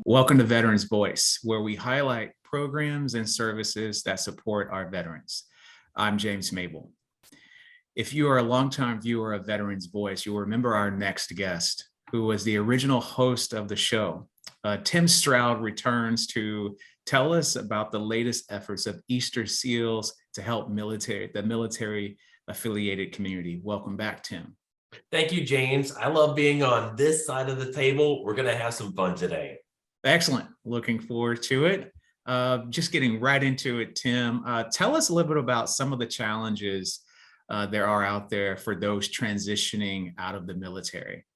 Welcome to Veterans Voice, where we highlight programs and services that support our veterans. I'm James Mabel. If you are a longtime viewer of Veterans Voice, you'll remember our next guest, who was the original host of the show. Tim Stroud returns to tell us about the latest efforts of Easter SEALs to help the military-affiliated community. Welcome back, Tim. Thank you, James. I love being on this side of the table. We're going to have some fun today. Excellent. Looking forward to it. Just getting right into it, Tim. Tell us a little bit about some of the challenges there are out there for those transitioning out of the military.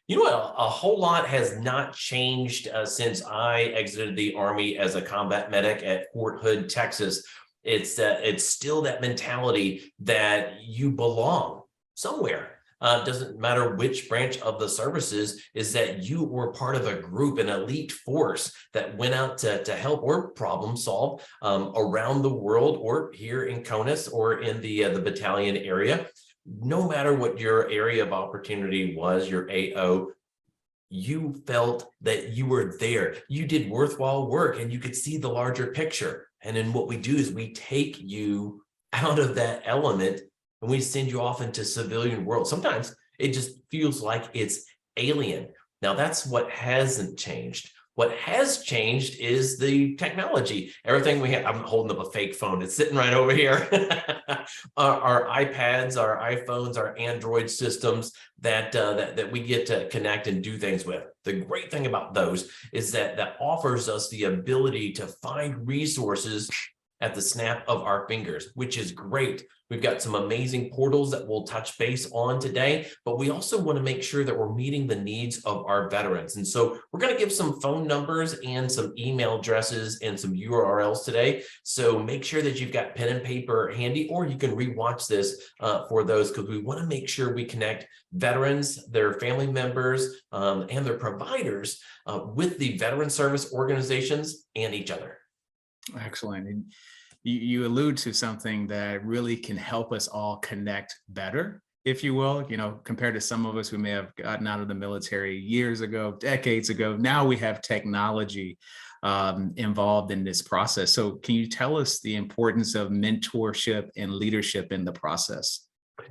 You know, a whole lot has not changed since I exited the Army as a combat medic at Fort Hood, Texas. It's still that mentality that you belong somewhere. Doesn't matter which branch of the services, is that you were part of a group, an elite force that went out to help or problem solve around the world, or here in CONUS or in the battalion area. No matter what your area of opportunity was, your AO, you felt that you were there. You did worthwhile work and you could see the larger picture. And then what we do is we take you out of that element and we send you off into civilian world. Sometimes it just feels like it's alien. Now that's what hasn't changed. What has changed is the technology. Everything we have, I'm holding up a fake phone. It's sitting right over here. Our iPads, our iPhones, our Android systems that we get to connect and do things with. The great thing about those is that offers us the ability to find resources at the snap of our fingers, which is great. We've got some amazing portals that we'll touch base on today, but we also want to make sure that we're meeting the needs of our veterans. And so we're going to give some phone numbers and some email addresses and some URLs today. So make sure that you've got pen and paper handy, or you can rewatch this for those, because we want to make sure we connect veterans, their family members, and their providers with the veteran service organizations and each other. Excellent. And you allude to something that really can help us all connect better, if you will, compared to some of us who may have gotten out of the military years ago, decades ago. Now we have technology involved in this process. So can you tell us the importance of mentorship and leadership in the process?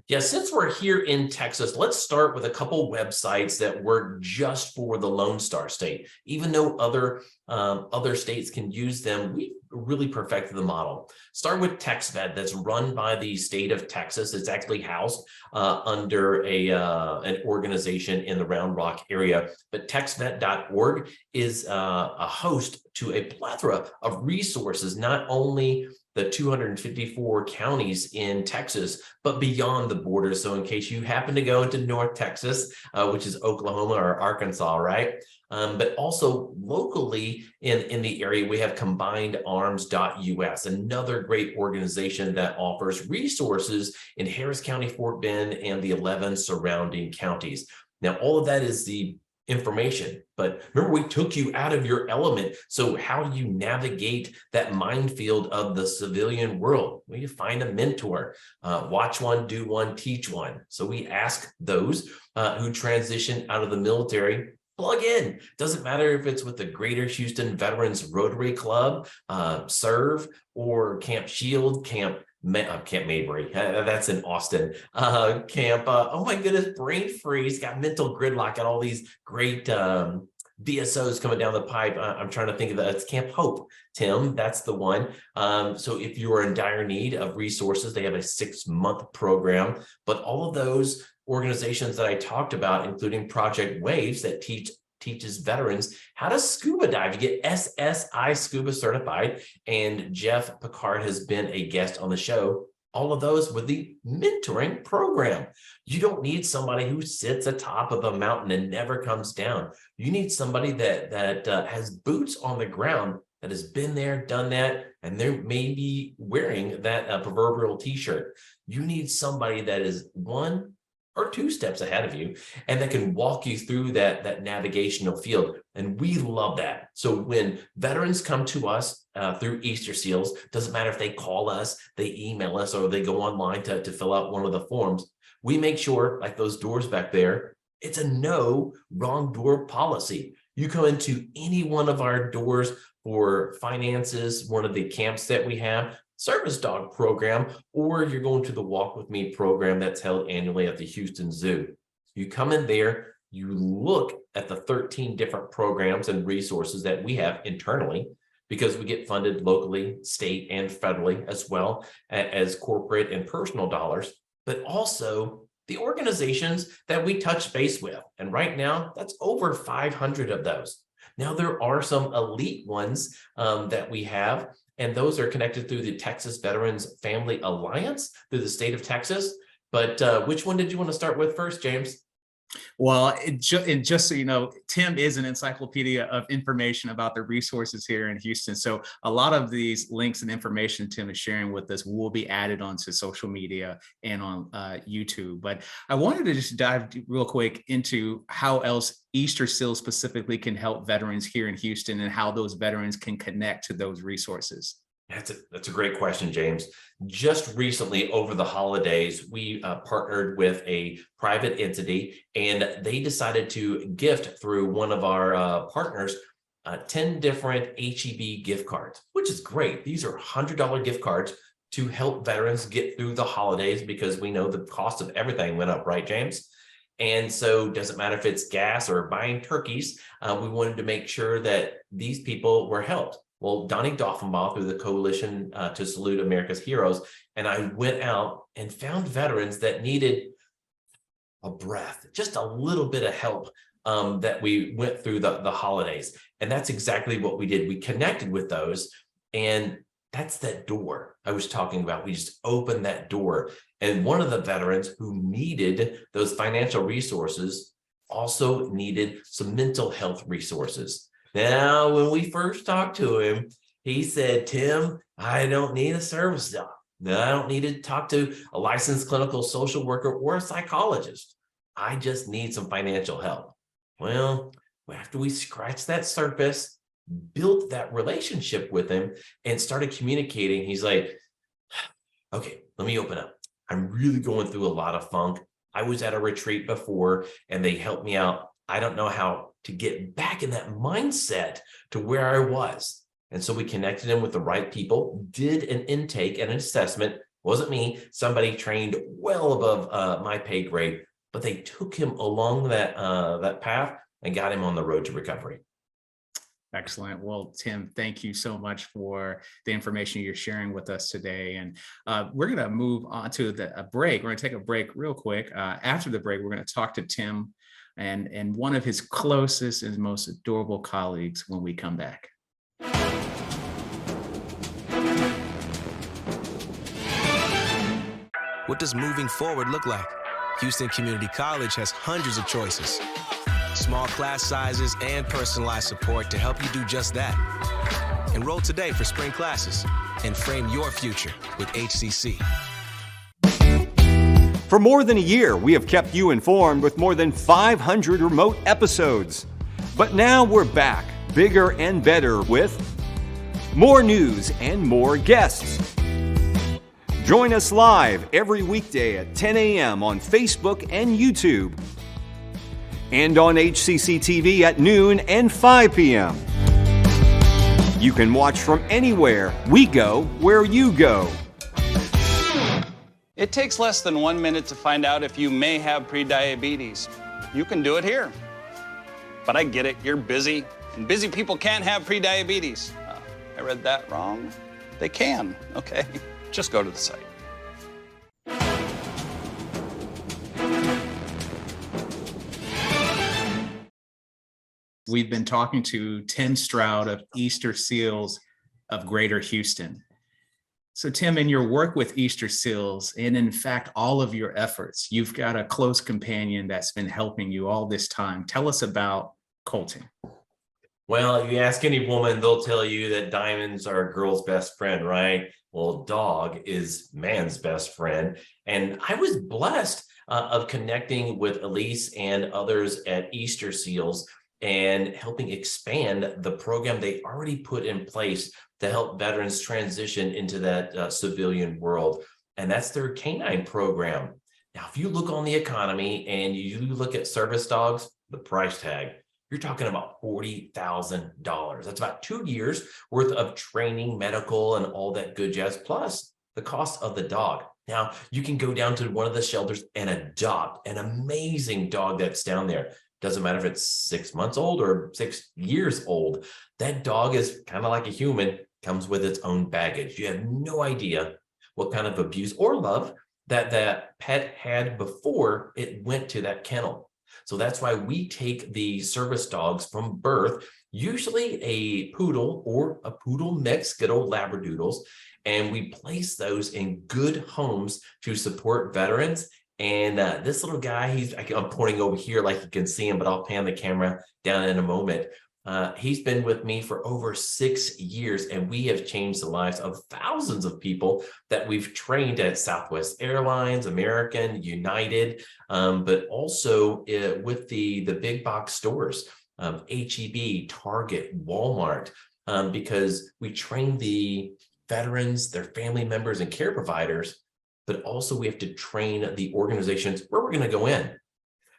Yeah, since we're here in Texas, let's start with a couple websites that work just for the Lone Star State. Even though other states can use them, we really perfected the model. Start with TexVet, that's run by the state of Texas. It's actually housed under an organization in the Round Rock area. But TexVet.org is a host to a plethora of resources, not only the 254 counties in Texas, but beyond the border. So in case you happen to go into North Texas, which is Oklahoma or Arkansas, right? But also locally in the area, we have CombinedArms.us, another great organization that offers resources in Harris County, Fort Bend, and the 11 surrounding counties. Now, all of that is the information, but remember, we took you out of your element. So how do you navigate that minefield of the civilian world? Well, you find a mentor, watch one, do one, teach one. So we ask those who transition out of the military, plug in. Doesn't matter if it's with the Greater Houston Veterans Rotary Club, Serve, or Camp Shield, Camp Mabry, that's in Austin. Camp, oh my goodness, Brain Freeze, got Mental Gridlock, got all these great VSOs coming down the pipe. I'm trying to think of that. It's Camp Hope, Tim, that's the one. So if you are in dire need of resources, they have a 6-month program, but all of those organizations that I talked about, including Project Waves, that teaches veterans how to scuba dive. You get SSI scuba certified, and Jeff Picard has been a guest on the show. All of those with the mentoring program. You don't need somebody who sits atop of a mountain and never comes down. You need somebody that has boots on the ground, that has been there, done that, and they're maybe wearing that proverbial t-shirt. You need somebody that is 1 or 2 steps ahead of you, and that can walk you through that navigational field. And we love that. So when veterans come to us through Easter SEALs, doesn't matter if they call us, they email us, or they go online to fill out one of the forms, we make sure, like those doors back there, it's a no wrong door policy. You come into any one of our doors for finances, one of the camps that we have, service dog program, or you're going to the Walk With Me program that's held annually at the Houston Zoo. You come in there, you look at the 13 different programs and resources that we have internally, because we get funded locally, state, and federally, as well as corporate and personal dollars, but also the organizations that we touch base with. And right now, that's over 500 of those. Now, there are some elite ones that we have, and those are connected through the Texas Veterans Family Alliance through the state of Texas. But which one did you want to start with first, James? Well, just so you know, Tim is an encyclopedia of information about the resources here in Houston. So a lot of these links and information Tim is sharing with us will be added onto social media and on YouTube. But I wanted to just dive real quick into how else Easter Seals specifically can help veterans here in Houston and how those veterans can connect to those resources. That's a great question, James. Just recently over the holidays, we partnered with a private entity, and they decided to gift through one of our partners 10 different HEB gift cards, which is great. These are $100 gift cards to help veterans get through the holidays, because we know the cost of everything went up, right, James? And so it doesn't matter if it's gas or buying turkeys, we wanted to make sure that these people were helped. Well, Donnie Doffenbaugh through the Coalition to Salute America's Heroes, and I went out and found veterans that needed a breath, just a little bit of help that we went through the holidays. And that's exactly what we did. We connected with those, and that's that door I was talking about. We just opened that door. And one of the veterans who needed those financial resources also needed some mental health resources. Now, when we first talked to him, he said, Tim, I don't need a service dog. No, I don't need to talk to a licensed clinical social worker or a psychologist. I just need some financial help. Well, after we scratched that surface, built that relationship with him, and started communicating, he's like, okay, let me open up. I'm really going through a lot of funk. I was at a retreat before, and they helped me out. I don't know how to get back in that mindset to where I was. And so we connected him with the right people, did an intake and an assessment. Wasn't me, somebody trained well above my pay grade, but they took him along that path and got him on the road to recovery. Excellent. Well, Tim, thank you so much for the information you're sharing with us today. And we're going to move on to a break. We're going to take a break real quick. After the break, we're going to talk to Tim and one of his closest and most adorable colleagues when we come back. What does moving forward look like? Houston Community College has hundreds of choices, small class sizes, and personalized support to help you do just that. Enroll today for spring classes and frame your future with HCC. For more than a year, we have kept you informed with more than 500 remote episodes. But now we're back, bigger and better, with more news and more guests. Join us live every weekday at 10 a.m. on Facebook and YouTube, and on HCC TV at noon and 5 p.m. You can watch from anywhere. We go where you go. It takes less than 1 minute to find out if you may have prediabetes. You can do it here. But I get it, you're busy, and busy people can't have prediabetes. I read that wrong. They can, okay? Just go to the site. We've been talking to Tim Stroud of Easter Seals of Greater Houston. So Tim, in your work with Easter Seals, and in fact, all of your efforts, you've got a close companion that's been helping you all this time. Tell us about Colton. Well, if you ask any woman, they'll tell you that diamonds are a girl's best friend, right? Well, dog is man's best friend. And I was blessed of connecting with Elise and others at Easter Seals and helping expand the program they already put in place to help veterans transition into that civilian world. And that's their canine program. Now, if you look on the economy and you look at service dogs, the price tag, you're talking about $40,000. That's about 2 years worth of training, medical, and all that good jazz, plus the cost of the dog. Now, you can go down to one of the shelters and adopt an amazing dog that's down there. Doesn't matter if it's 6 months old or 6 years old. That dog is kind of like a human, comes with its own baggage. You have no idea what kind of abuse or love that pet had before it went to that kennel. So that's why we take the service dogs from birth, usually a poodle or a poodle mix, good old Labradoodles, and we place those in good homes to support veterans. And this little guy, I'm pointing over here like you can see him, but I'll pan the camera down in a moment. He's been with me for over 6 years, and we have changed the lives of thousands of people that we've trained at Southwest Airlines, American, United, but also with the big box stores, HEB, Target, Walmart, because we train the veterans, their family members, and care providers, but also we have to train the organizations where we're going to go in.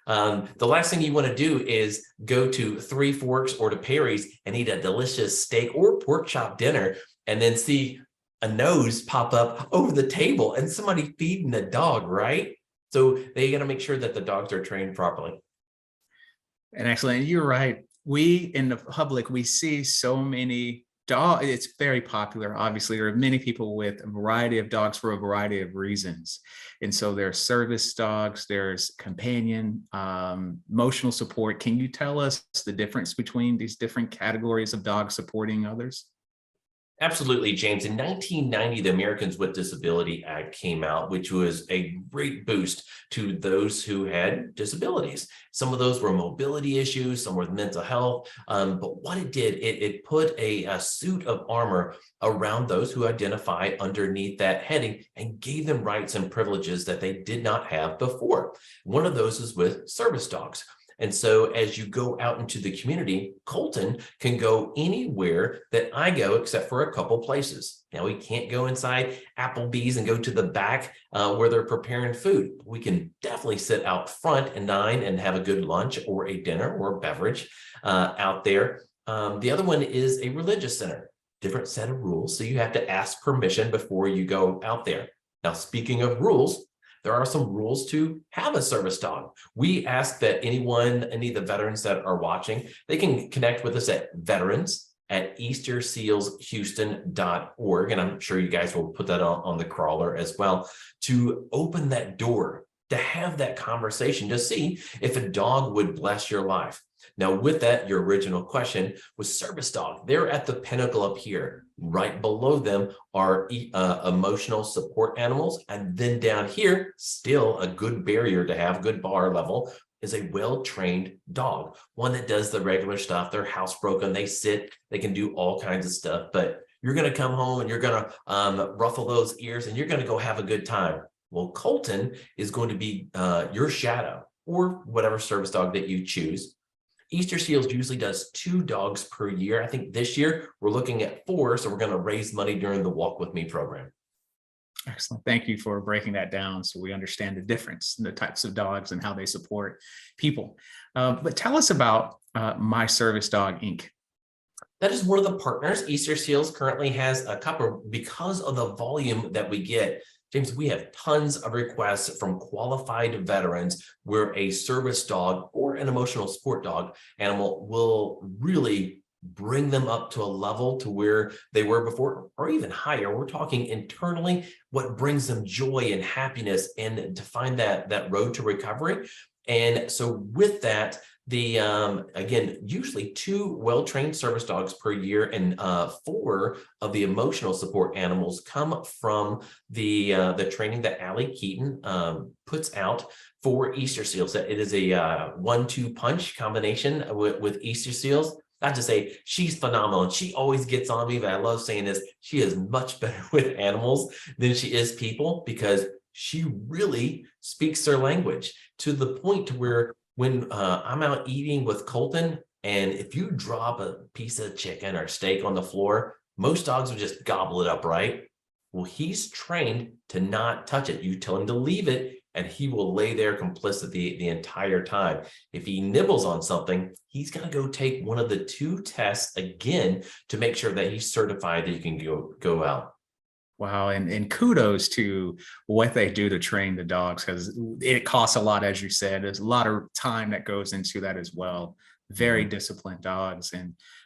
The last thing you want to do is go to Three Forks or to Perry's and eat a delicious steak or pork chop dinner and then see a nose pop up over the table and somebody feeding the dog, right? So they got to make sure that the dogs are trained properly. And excellent. You're right. We in the public, we see so many dogs. It's very popular. Obviously, there are many people with a variety of dogs for a variety of reasons. And so there's service dogs, there's companion, emotional support. Can you tell us the difference between these different categories of dogs supporting others? Absolutely, James. In 1990, the Americans with Disability Act came out, which was a great boost to those who had disabilities. Some of those were mobility issues, some were mental health. But what it did, it put a suit of armor around those who identify underneath that heading and gave them rights and privileges that they did not have before. One of those is with service dogs. And so as you go out into the community, Colton can go anywhere that I go except for a couple places. Now, we can't go inside Applebee's and go to the back where they're preparing food. We can definitely sit out front and dine and have a good lunch or a dinner or a beverage out there. The other one is a religious center, different set of rules. So you have to ask permission before you go out there. Now, speaking of rules, there are some rules to have a service dog. We ask that any of the veterans that are watching, they can connect with us at veterans@eastersealshouston.org. And I'm sure you guys will put that on the crawler as well, to open that door, to have that conversation, to see if a dog would bless your life. Now, with that, your original question was service dog. They're at the pinnacle up here. Right below them are emotional support animals. And then down here, still a good barrier to have, good bar level, is a well-trained dog. One that does the regular stuff. They're housebroken, they sit, they can do all kinds of stuff. But you're going to come home and you're going to ruffle those ears and you're going to go have a good time. Well, Colton is going to be your shadow or whatever service dog that you choose. Easter Seals usually does 2 dogs per year. I think this year we're looking at 4, so we're going to raise money during the Walk With Me program. Excellent. Thank you for breaking that down so we understand the difference in the types of dogs and how they support people. But tell us about My Service Dog, Inc. That is one of the partners. Easter Seals currently has a couple because of the volume that we get. James, we have tons of requests from qualified veterans where a service dog or an emotional support dog animal will really bring them up to a level to where they were before or even higher. We're talking internally, what brings them joy and happiness and to find that road to recovery. And so with that, again, usually 2 well-trained service dogs per year and 4 of the emotional support animals come from the training that Allie Keaton puts out for Easter Seals. It is a 1-2 punch combination with Easter Seals. Not to say she's phenomenal and she always gets on me, but I love saying this, she is much better with animals than she is people because she really speaks their language to the point to where when I'm out eating with Colton, and if you drop a piece of chicken or steak on the floor, most dogs would just gobble it up, right? Well, he's trained to not touch it. You tell him to leave it, and he will lay there complicit the entire time. If he nibbles on something, he's going to go take one of the 2 tests again to make sure that he's certified that he can go out. Wow. And kudos to what they do to train the dogs, because it costs a lot, as you said. There's a lot of time that goes into that as well. Very disciplined dogs.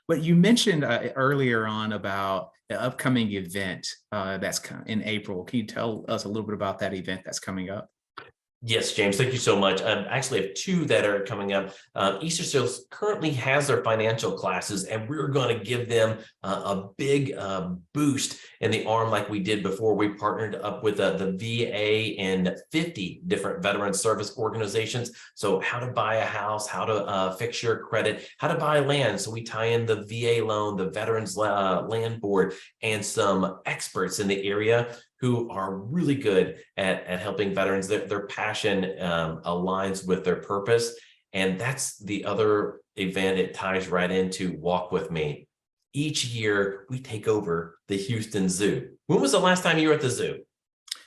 But you mentioned earlier on about the upcoming event that's in April. Can you tell us a little bit about that event that's coming up? Yes, James, thank you so much. Actually, I have 2 that are coming up. Easter Seals currently has their financial classes, and we're going to give them a big boost in the arm like we did before. We partnered up with the VA and 50 different veteran service organizations. So how to buy a house, how to fix your credit, how to buy land. So we tie in the VA loan, the Veterans Land Board, and some experts in the area who are really good at helping veterans. Their passion aligns with their purpose. And that's the other event. It ties right into Walk With Me. Each year, we take over the Houston Zoo. When was the last time you were at the zoo?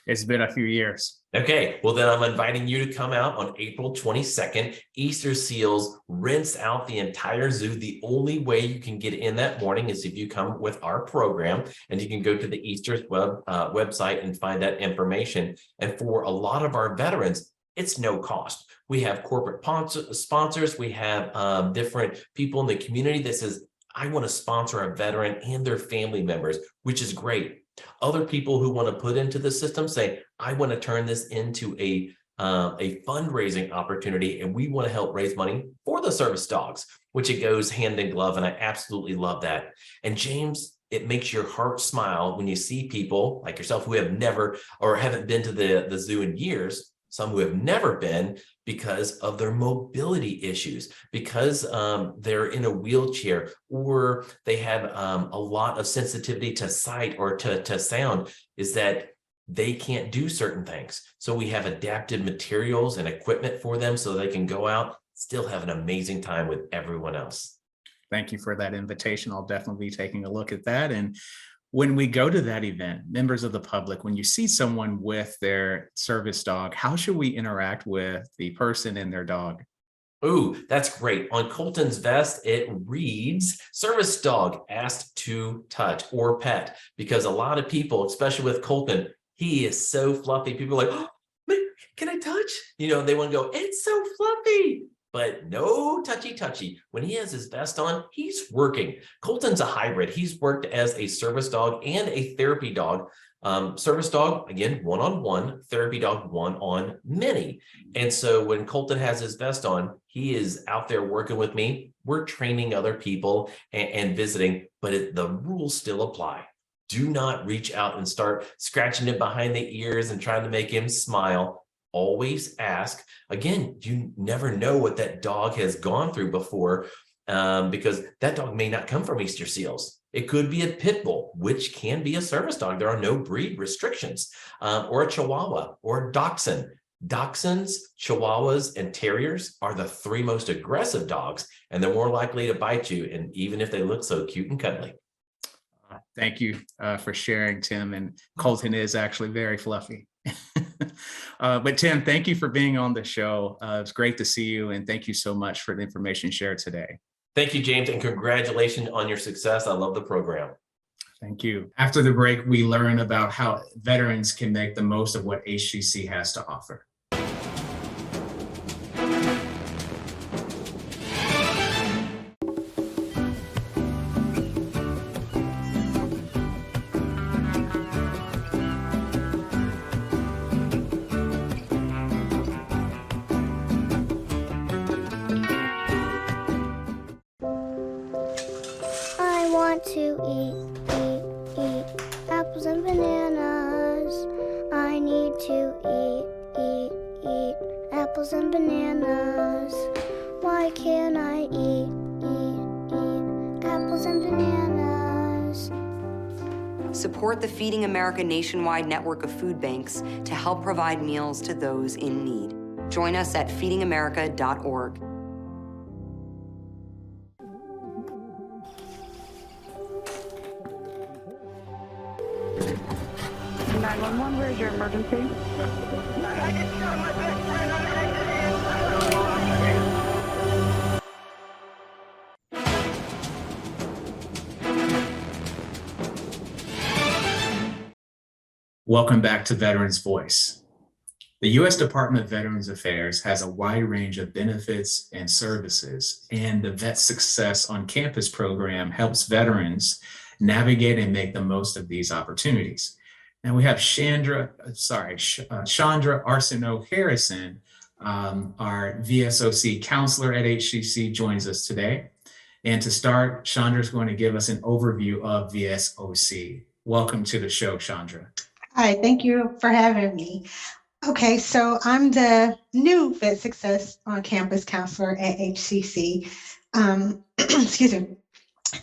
It's been a few years. Okay, well then I'm inviting you to come out on April 22nd. Easter Seals rents out the entire zoo. The only way you can get in that morning is if you come with our program, and you can go to the Easter's website and find that information. And for a lot of our veterans, it's no cost. We have corporate sponsors. We have different people in the community that says, I want to sponsor a veteran and their family members, which is great. Other people who want to put into the system say, I want to turn this into a fundraising opportunity, and we want to help raise money for the service dogs, which it goes hand in glove. And I absolutely love that. And James, it makes your heart smile when you see people like yourself who have never or haven't been to the zoo in years, some who have never been because of their mobility issues, because they're in a wheelchair, or they have a lot of sensitivity to sight or to sound, is that they can't do certain things. So we have adapted materials and equipment for them so they can go out, still have an amazing time with everyone else. Thank you for that invitation. I'll definitely be taking a look at that. And when we go to that event, members of the public, when you see someone with their service dog, how should we interact with the person and their dog? Ooh, that's great. On Colton's vest, it reads, service dog asked to touch or pet, because a lot of people, especially with Colton, he is so fluffy. People are like, oh, can I touch? You know, they want to go, it's so fluffy. But no touchy. When he has his vest on, he's working. Colton's a hybrid. He's worked as a service dog and a therapy dog. Service dog, again, one-on-one, therapy dog, one-on-many. And so when Colton has his vest on, he is out there working with me. We're training other people and visiting, but the rules still apply. Do not reach out and start scratching him behind the ears and trying to make him smile. Always ask. Again, you never know what that dog has gone through before, because that dog may not come from Easter Seals. It could be a pit bull, which can be a service dog. There are no breed restrictions, or a Chihuahua or a Dachshund. Dachshunds, Chihuahuas, and Terriers are the 3 most aggressive dogs, and they're more likely to bite you, and even if they look so cute and cuddly. Thank you for sharing, Tim. And Colton is actually very fluffy. But Tim, thank you for being on the show. It's great to see you, and thank you so much for the information shared today. Thank you, James, and congratulations on your success. I love the program. Thank you. After the break, we learn about how veterans can make the most of what HCC has to offer. To eat apples and bananas. I need to eat apples and bananas. Why can't I eat apples and bananas? Support the Feeding America nationwide network of food banks to help provide meals to those in need. Join us at feedingamerica.org. 911, where's your emergency? Welcome back to Veterans Voice. The U.S. Department of Veterans Affairs has a wide range of benefits and services, and the VetSuccess on Campus program helps veterans navigate and make the most of these opportunities. Now we have Chandra Arsenault Harrison, our VSOC counselor at HCC, joins us today. And to start, Chandra is going to give us an overview of VSOC. Welcome to the show, Chandra. Hi, thank you for having me. Okay, so I'm the new VetSuccess on Campus counselor at HCC. Excuse me.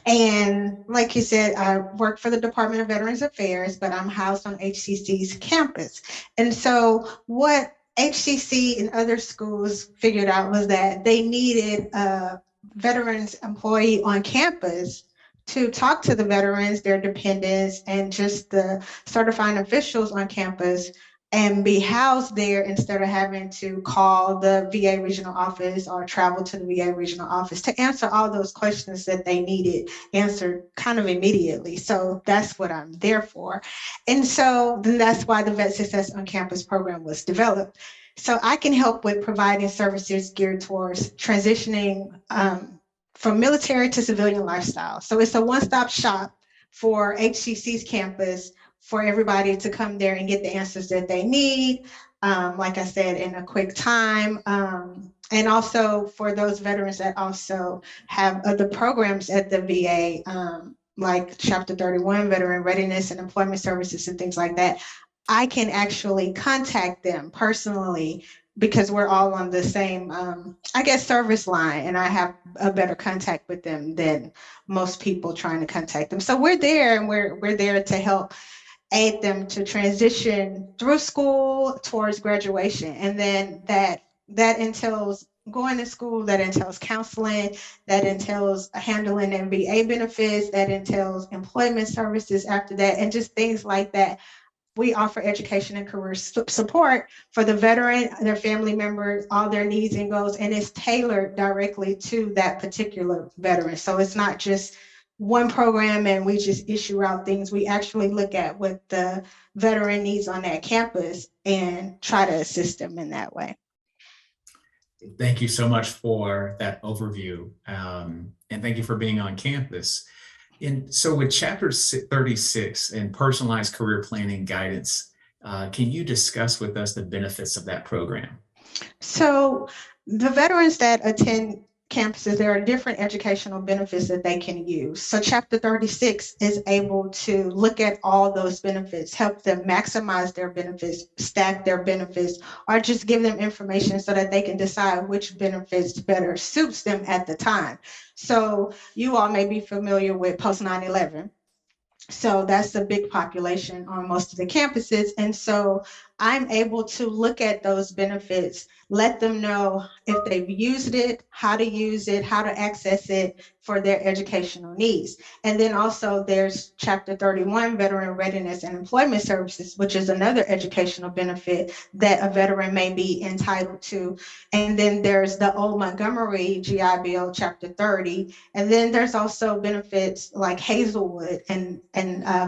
And like you said, I work for the Department of Veterans Affairs, but I'm housed on HCC's campus. And so what HCC and other schools figured out was that they needed a veterans employee on campus to talk to the veterans, their dependents, and just the certifying officials on campus and be housed there instead of having to call the VA regional office or travel to the VA regional office to answer all those questions that they needed answered kind of immediately. So that's what I'm there for. And so then that's why the VetSuccess on Campus program was developed. So I can help with providing services geared towards transitioning from military to civilian lifestyle. So it's a one-stop shop for HCC's campus for everybody to come there and get the answers that they need, like I said, in a quick time. And also for those veterans that also have other programs at the VA, like Chapter 31, Veteran Readiness and Employment Services and things like that, I can actually contact them personally because we're all on the same, I guess, service line, and I have a better contact with them than most people trying to contact them. So we're there, and we're there to help aid them to transition through school towards graduation. And then that entails going to school, that entails counseling, that entails handling MBA benefits, that entails employment services after that, and just things like that. We offer education and career support for the veteran, their family members, all their needs and goals, and it's tailored directly to that particular veteran. So it's not just one program and we just issue out things. We actually look at what the veteran needs on that campus and try to assist them in that way. Thank you so much for that overview. And thank you for being on campus. And so with Chapter 36 and personalized career planning guidance, can you discuss with us the benefits of that program? So the veterans that attend campuses, there are different educational benefits that they can use. So Chapter 36 is able to look at all those benefits, help them maximize their benefits, stack their benefits, or just give them information so that they can decide which benefits better suits them at the time. So you all may be familiar with post 9/11. So that's a big population on most of the campuses. And so I'm able to look at those benefits, let them know if they've used it, how to use it, how to access it for their educational needs. And then also there's Chapter 31, Veteran Readiness and Employment Services, which is another educational benefit that a veteran may be entitled to. And then there's the old Montgomery GI Bill, Chapter 30. And then there's also benefits like Hazelwood and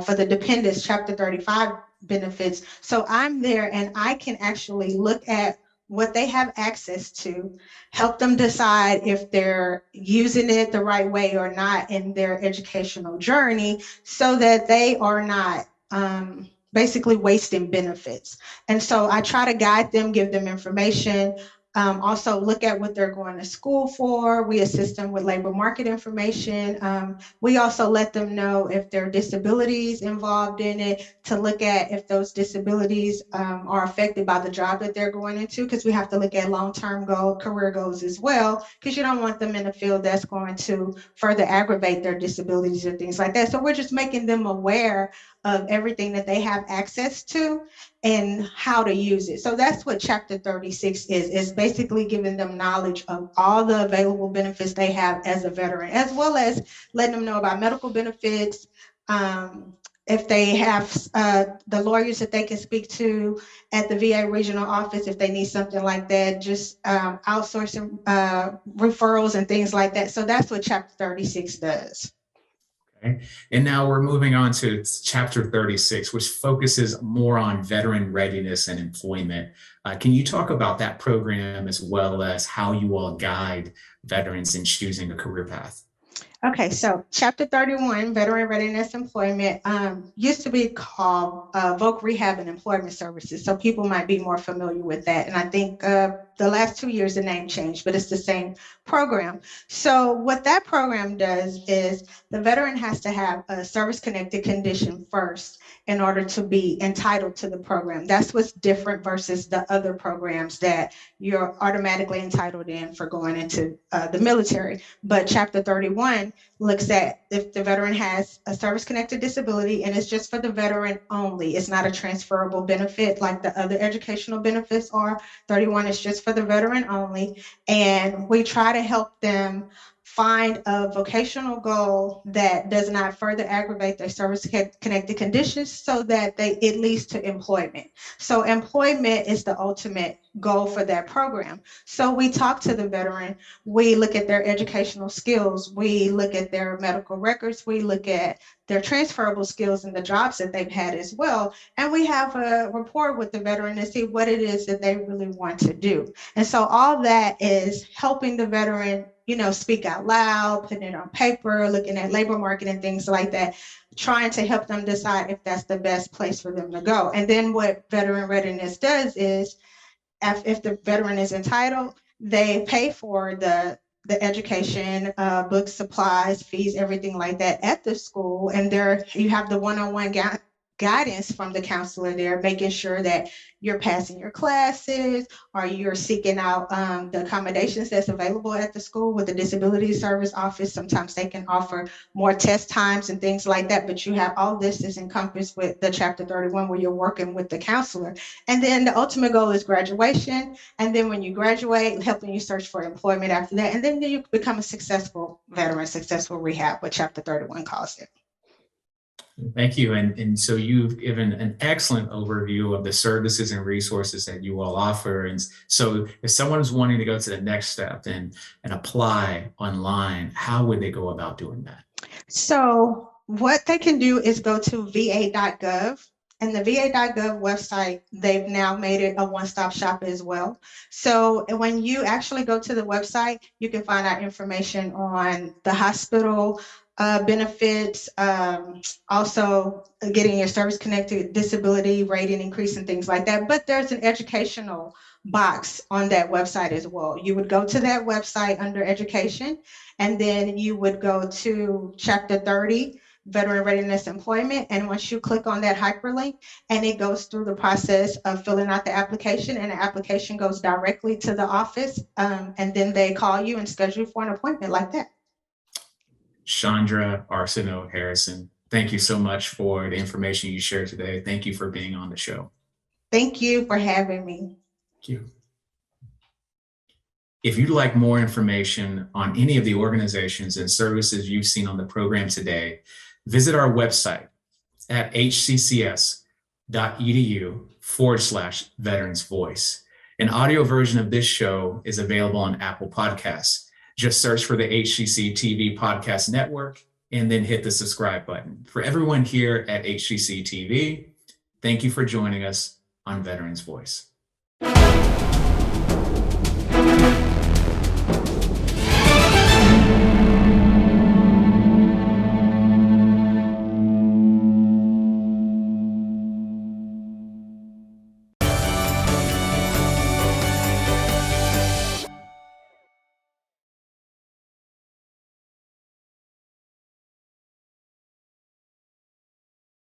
for the dependents, Chapter 35 benefits. So I'm there and I can actually look at what they have access to, help them decide if they're using it the right way or not in their educational journey so that they are not basically wasting benefits. And so I try to guide them, give them information, also look at what they're going to school for. We assist them with labor market information. We also let them know if there are disabilities involved in it, to look at if those disabilities are affected by the job that they're going into, because we have to look at long-term career goals as well, because you don't want them in a field that's going to further aggravate their disabilities or things like that. So we're just making them aware of everything that they have access to and how to use it. So that's what Chapter 36 is basically giving them knowledge of all the available benefits they have as a veteran, as well as letting them know about medical benefits, if they have the lawyers that they can speak to at the VA regional office, if they need something like that, just outsourcing referrals and things like that. So that's what Chapter 36 does. Okay. And now we're moving on to Chapter 36, which focuses more on veteran readiness and employment. Can you talk about that program as well as how you all guide veterans in choosing a career path? Okay, so Chapter 31, Veteran Readiness Employment, used to be called Voc Rehab and Employment Services. So people might be more familiar with that. And I think the last 2 years, the name changed, but it's the same program. So what that program does is the veteran has to have a service-connected condition first in order to be entitled to the program. That's what's different versus the other programs that you're automatically entitled in for going into the military. But Chapter 31 looks at if the veteran has a service-connected disability, and it's just for the veteran only. It's not a transferable benefit like the other educational benefits are. 31 is just for the veteran only. And we try to help them find a vocational goal that does not further aggravate their service-connected conditions so that it leads to employment. So employment is the ultimate goal for that program. So we talk to the veteran, we look at their educational skills, we look at their medical records, we look at their transferable skills and the jobs that they've had as well. And we have a rapport with the veteran to see what it is that they really want to do. And so all that is helping the veteran, speak out loud, putting it on paper, looking at labor market and things like that, trying to help them decide if that's the best place for them to go. And then what veteran readiness does is, if the veteran is entitled, they pay for the education, books, supplies, fees, everything like that at the school. And there you have the one-on-one guidance from the counselor there, making sure that you're passing your classes or you're seeking out the accommodations that's available at the school with the disability service office. Sometimes they can offer more test times and things like that, but you have all this is encompassed with the Chapter 31 where you're working with the counselor. And then the ultimate goal is graduation. And then when you graduate, helping you search for employment after that. And then you become a successful veteran, successful rehab, what Chapter 31 calls it. Thank you. And so you've given an excellent overview of the services and resources that you all offer. And so if someone's wanting to go to the next step and apply online, how would they go about doing that? So what they can do is go to VA.gov. And the VA.gov website, they've now made it a one-stop shop as well. So when you actually go to the website, you can find out information on the hospital benefits, also getting your service-connected disability rating increase and things like that. But there's an educational box on that website as well. You would go to that website under education, and then you would go to Chapter 30, Veteran Readiness Employment. And once you click on that hyperlink, and it goes through the process of filling out the application, and the application goes directly to the office, and then they call you and schedule for an appointment like that. Chandra Arsenault Harrison, thank you so much for the information you shared today. Thank you for being on the show. Thank you for having me. Thank you. If you'd like more information on any of the organizations and services you've seen on the program today, visit our website at hccs.edu/VeteransVoice. An audio version of this show is available on Apple Podcasts. Just search for the HCC TV Podcast Network and then hit the subscribe button. For everyone here at HCC TV, thank you for joining us on Veterans Voice.